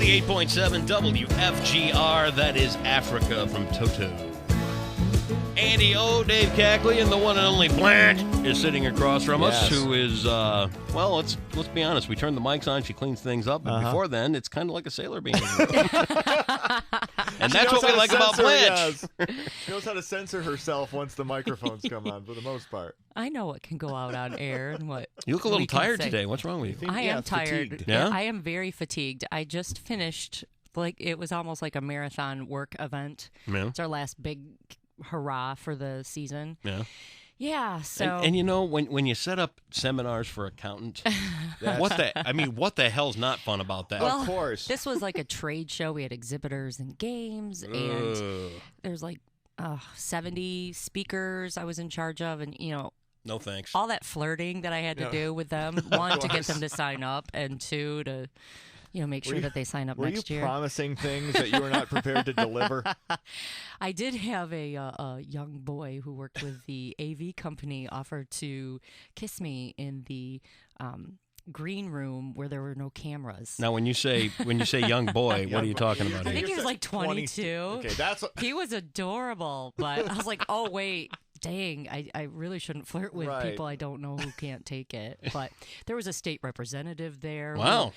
98.7 WFGR. That is Africa from Toto. Andy O, Dave Cackley, and the one and only Blanche is sitting across from us, who is, well, let's be honest. We turn the mics on, she cleans things up, but before then, it's kind of like a sailor being. And that's what we like about Blanche. She knows how to censor herself once the microphones come on, for the most part. I know what can go out on air and what. You look a little tired today. What's wrong with you? I am tired. Fatigued. Yeah? I am very fatigued. I just finished, it was almost like a marathon work event. Yeah. It's our last big hurrah for the season. Yeah. Yeah, so. And you know, when you set up seminars for accountants, what the hell's not fun about that? Well, of course. This was like a trade show. We had exhibitors and games, and there's 70 speakers I was in charge of, and, no thanks. all that flirting that I had to do with them. One, to get them to sign up, and two, to make sure that they sign up next year. Were you promising things that you were not prepared to deliver? I did have a young boy who worked with the AV company offer to kiss me in the green room where there were no cameras. Now, when you say young boy, what are you talking about? I think he was like 22. Okay, he was adorable, but I was like, oh wait. Dang, I really shouldn't flirt with people I don't know who can't take it. But there was a state representative there. Wow. Who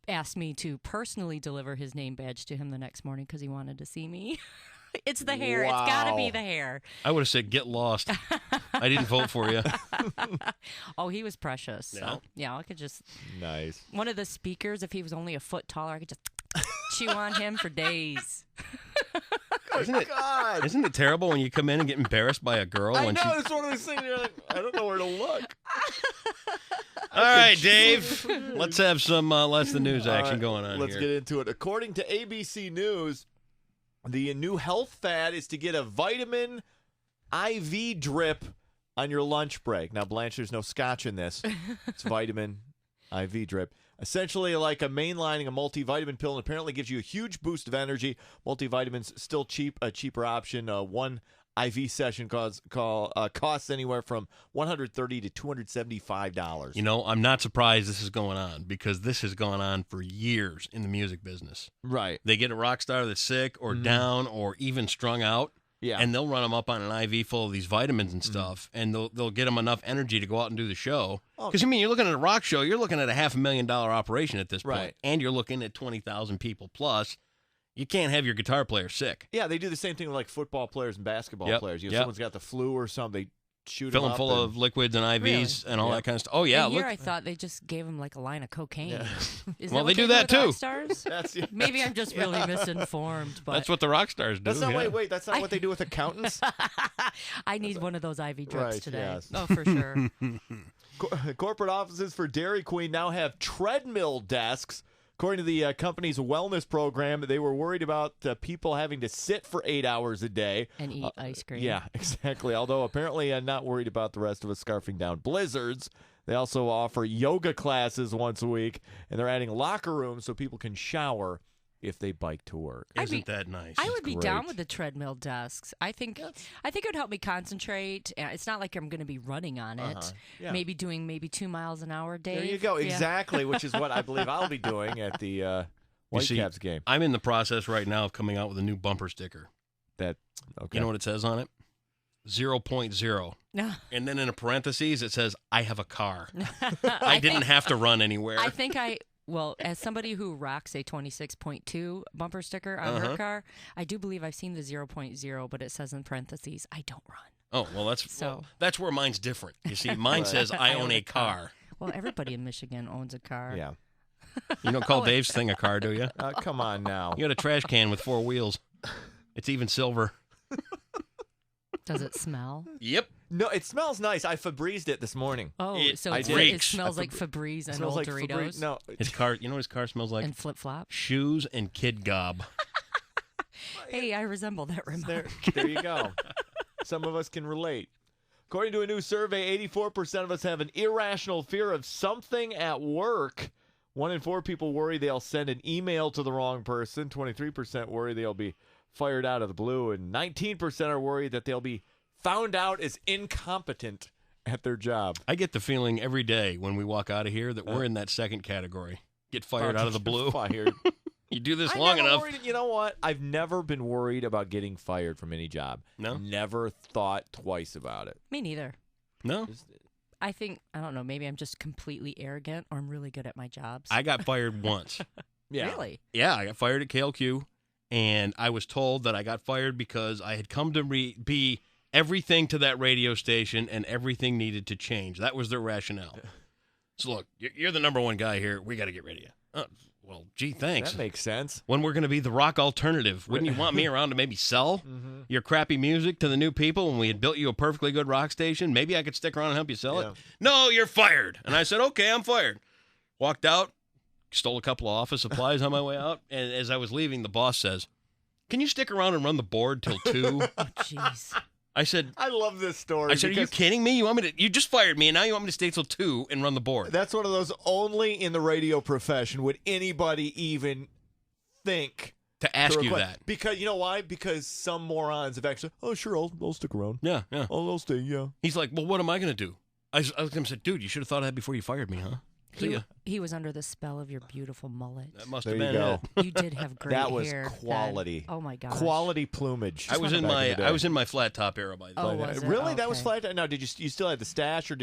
asked me to personally deliver his name badge to him the next morning because he wanted to see me. It's the hair. Wow. It's got to be the hair. I would have said, get lost. I didn't vote for you. Oh, he was precious. So, I could just... Nice. One of the speakers, if he was only a foot taller, I could just chew on him for days. Isn't it terrible when you come in and get embarrassed by a girl? I know, it's one of those things you're like, I don't know where to look. All right, Dave. Let's have some less than news action going on Let's here. get into it. According to ABC News, the new health fad is to get a vitamin IV drip on your lunch break. Now, Blanche, there's no scotch in this. It's vitamin IV drip. Essentially like a mainlining, a multivitamin pill, and apparently gives you a huge boost of energy. Multivitamins still a cheaper option. One IV session costs anywhere from $130 to $275. You know, I'm not surprised this is going on because this has gone on for years in the music business. Right. They get a rock star that's sick or down or even strung out. Yeah. And they'll run them up on an IV full of these vitamins and stuff, and they'll get them enough energy to go out and do the show. Because, you're looking at a rock show, you're looking at a $500,000 operation at this point. Right. And you're looking at 20,000 people plus. You can't have your guitar player sick. Yeah, they do the same thing with, like, football players and basketball players. Someone's got the flu or something, they shoot Fill them them full of liquids and IVs and all that kind of stuff. Oh, yeah. Here I thought they just gave him like a line of cocaine. Yeah. Well, they do that too. Maybe I'm just really misinformed. But that's what the rock stars do. That's not, wait, that's not what they do with accountants? I need one of those IV drips today. Yes. Oh, for sure. Corporate offices for Dairy Queen now have treadmill desks. According to the company's wellness program, they were worried about people having to sit for 8 hours a day. And eat ice cream. Yeah, exactly. Although apparently not worried about the rest of us scarfing down blizzards. They also offer yoga classes once a week, and they're adding locker rooms so people can shower if they bike to work. Isn't that nice? I would be down with the treadmill desks. I think it would help me concentrate. It's not like I'm going to be running on it. Yeah. Maybe doing 2 miles an hour, Dave. There you go. Exactly, which is what I believe I'll be doing at the Whitecaps game. I'm in the process right now of coming out with a new bumper sticker. Okay. You know what it says on it? 0.0. No. And then in a parentheses, it says, I have a car. I didn't have to run anywhere. I think Well, as somebody who rocks a 26.2 bumper sticker on her car, I do believe I've seen the 0.0, but it says in parentheses, I don't run. Oh, well, that's where mine's different. You see, mine says I own a car. Well, everybody in Michigan owns a car. Yeah. You don't call Dave's thing a car, do you? Come on now. You got a trash can with 4 wheels. It's even silver. Does it smell? Yep. No, it smells nice. I Febrezed it this morning. Oh, it smells like Febreze and old Doritos. No, his car. You know what his car smells like? And flip flop. Shoes and kid gob. Hey, I resemble that remark. There you go. Some of us can relate. According to a new survey, 84% of us have an irrational fear of something at work. 1 in 4 people worry they'll send an email to the wrong person. 23% worry they'll be fired out of the blue, and 19% are worried that they'll be found out as incompetent at their job. I get the feeling every day when we walk out of here that we're in that second category. Get fired out of the blue. Fired. You do this I'm long never enough. worried- you know what? I've never been worried about getting fired from any job. No? Never thought twice about it. Me neither. No? I think, I don't know, maybe I'm just completely arrogant or I'm really good at my jobs. I got fired once. Yeah. Really? Yeah, I got fired at KLQ, and I was told that I got fired because I had come to be everything to that radio station and everything needed to change. That was their rationale. So, look, you're the number one guy here. We got to get rid of you. Well, gee, thanks. That makes sense. When we're going to be the rock alternative, wouldn't you want me around to maybe sell your crappy music to the new people when we had built you a perfectly good rock station? Maybe I could stick around and help you sell it. No, you're fired. And I said, okay, I'm fired. Walked out, stole a couple of office supplies on my way out, and as I was leaving, the boss says, can you stick around and run the board till 2? Oh, jeez. I said, I love this story. are you kidding me? You just fired me, and now you want me to stay till 2 and run the board. That's one of those only in the radio profession would anybody even think To ask you request. that. Because you know why? Because some morons have actually, oh, sure, I'll stick around. Yeah. I'll stay, yeah. He's like, well, what am I going to do? I looked at him and said, dude, you should have thought of that before you fired me, huh? See ya. He was under the spell of your beautiful mullet. That must There have you been go. it. You did have great That was hair. quality. Then. Oh my gosh. Quality plumage. I was in back the day. I was in my flat top era by then. Oh, was it? Really? That was Okay. flat? Now, did you still had the stash, or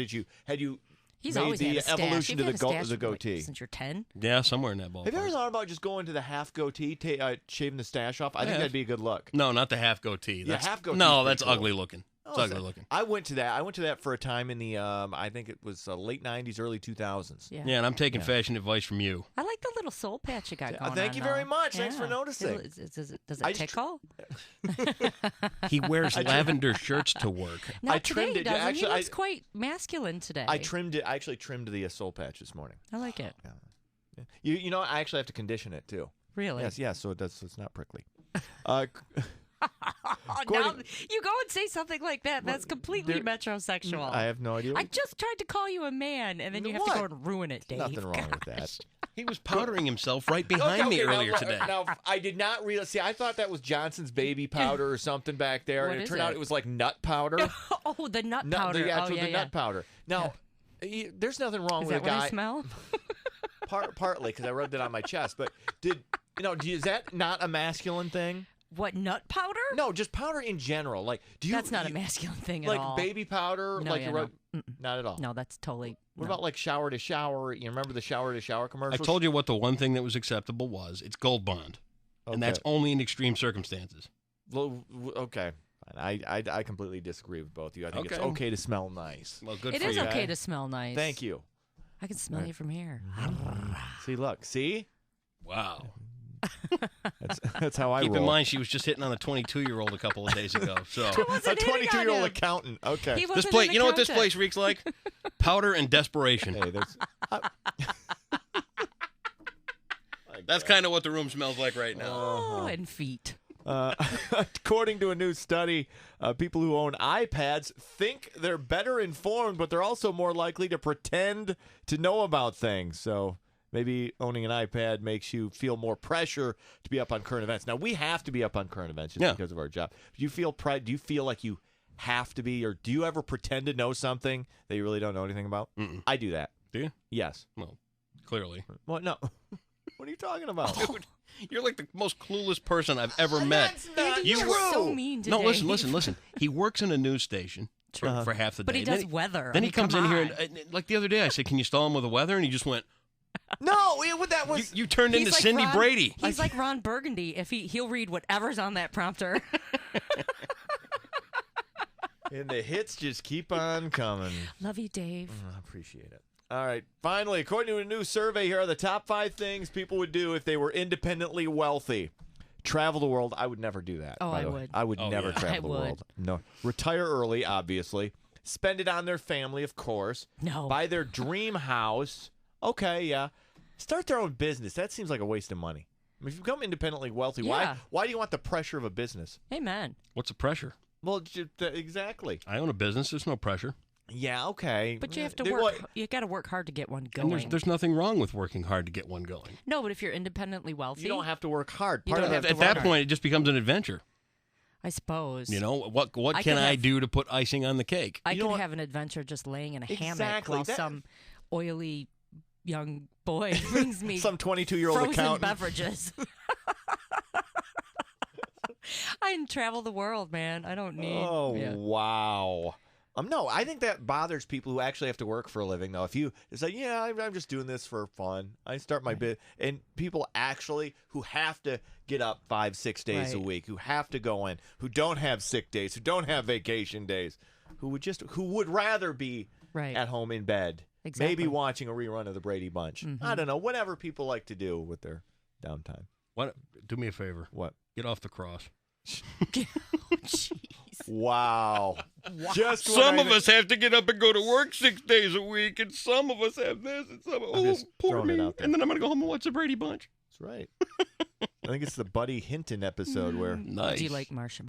had you He's made always the had a stash. evolution to You've the had a stash goatee? since you're 10. Yeah, somewhere in that ballpark. Have you ever thought about just going to the half goatee, shaving the stash off? I think have. that'd be a good look. No, not the half goatee. Yeah, half goatee No, is that's pretty cool. ugly looking. It's Oh, ugly so- looking. I went to that. I went to that for a time in the I think it was late '90s, early 2000s. Yeah. Yeah, and I'm taking fashion advice from you. I like the little soul patch you got going Thank on, you very though. much. Thanks for Yeah. noticing. Does I it just tickle? He wears lavender shirts to work. Not I today, trimmed he it. doesn't. Actually, he looks quite masculine today. I trimmed it. I actually trimmed the soul patch this morning. I like it. Yeah. You know, I actually have to condition it too. Really? Yes, so it does. So it's not prickly. Oh, now According- you go and say something like that. That's completely there- metrosexual. I have no idea. I just tried to call you a man, and then you have to go and ruin it, Dave. Nothing wrong with that. Gosh. He was powdering himself right behind me earlier now, today. Now, I did not realize. See, I thought that was Johnson's baby powder or something back there, What and it is turned out it? it was like nut powder. Oh, the nut Nut- powder. The actual oh, yeah, the yeah. nut powder. Now, there's nothing wrong Is with that a what guy. I smell? Partly because I rubbed it on my chest, but is that not a masculine thing? What, nut powder? No, just powder in general. Like, That's not a masculine thing like at all. baby powder? No, like yeah, you no. rub, not at all. No, that's totally. What no. about like shower to shower? You remember the shower to shower I commercials? told you what the one thing that was acceptable was. It's Gold Bond. And that's only in extreme circumstances. Well, okay. Fine. I completely disagree with both of you. I think it's Okay. okay to smell nice. Well, good It for is you. okay to smell nice. Thank you. I can smell you from here. See, look, see? Wow. That's how I Keep roll. in mind, she was just hitting on a 22-year-old a couple of days ago. So a wasn't hitting on 22-year-old him. accountant. Okay. He this wasn't place, an you know what this accountant. place reeks like? Powder and desperation. Hey, there's. That's kind of what the room smells like right now. Oh, and feet. According to a new study, people who own iPads think they're better informed, but they're also more likely to pretend to know about things. So maybe owning an iPad makes you feel more pressure to be up on current events. Now, we have to be up on current events just because of our job. Do you feel pride? Do you feel like you have to be, or do you ever pretend to know something that you really don't know anything about? Mm-mm. I do that. Do you? Yes. Well, clearly. What? No. What are you talking about? Dude, you're like the most clueless person I've ever met. That's not Andy, you're true. so mean today. No, listen. He works in a news station for half the day. But he Then does weather. Then I he mean, comes come in here, on. and like the other day, I said, can you stall him with the weather? And he just went, No, that was. you turned He's into like Cindy Ron- Brady. He's like Ron Burgundy. If he'll read whatever's on that prompter. And the hits just keep on coming. Love you, Dave. I appreciate it. All right. Finally, according to a new survey, here are the top 5 things people would do if they were independently wealthy. Travel the world. I would never do that. Oh, by I the way. would. I would Oh, never yeah. travel I the would. world. No. Retire early, obviously. Spend it on their family, of course. No. Buy their dream house. Okay, yeah. Start their own business. That seems like a waste of money. I mean, if you become independently wealthy, Yeah. why do you want the pressure of a business? Amen. What's the pressure? Well, exactly. I own a business. There's no pressure. Yeah, okay. But you have to They- work. well, You got to work hard to get one And going. there's nothing wrong with working hard to get one going. No, but if you're independently wealthy, You don't have to work hard. You Part don't of it have has At to that work point, it just becomes an adventure. I suppose. You know, what I can could I have- do to put icing on the cake? I You know could what? have an adventure just laying in a hammock Exactly. while That- some oily young boy brings me Some 22-year-old frozen accountant. beverages. fine. Travel the world, man. I don't need. Oh, yeah. wow. No, I think that bothers people who actually have to work for a living, though. If you, it's like, yeah, I'm just doing this for fun. I start my bit, and people actually who have to get up 5-6 days a week, who have to go in, who don't have sick days, who don't have vacation days, who would rather be at home in bed, maybe watching a rerun of the Brady Bunch. Mm-hmm. I don't know, whatever people like to do with their downtime. What? Do me a favor. What? Get off the cross. Jeez. Wow. Just some of us have to get up and go to work 6 days a week, and some of us have this, and some poor me. And then I'm going to go home and watch the Brady Bunch. That's right. I think it's the Buddy Hinton episode where. Nice. Do you like Marsha?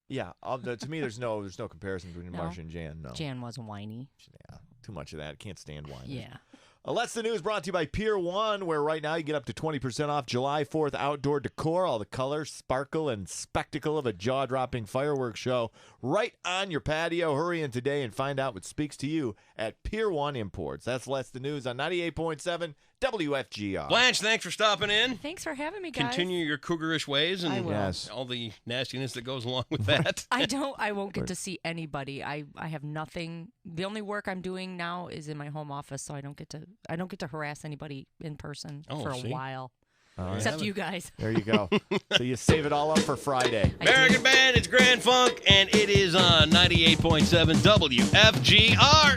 Yeah. To me, there's no comparison between Marsha and Jan. No. Jan was whiny. Yeah. Too much of that. Can't stand wine. Yeah. Let's the News brought to you by Pier 1, where right now you get up to 20% off July 4th outdoor decor. All the color, sparkle, and spectacle of a jaw-dropping fireworks show right on your patio. Hurry in today and find out what speaks to you at Pier 1 Imports. That's Let's the News on 98.7 WFGR. Blanche, thanks for stopping in. Thanks for having me, guys. Continue your cougarish ways and all the nastiness that goes along with that. I won't get to see anybody. I have nothing. The only work I'm doing now is in my home office, so I don't get to harass anybody in person for a while. Except you guys. There you go. So you save it all up for Friday. American Band, it's Grand Funk, and it is on 98.7 WFGR.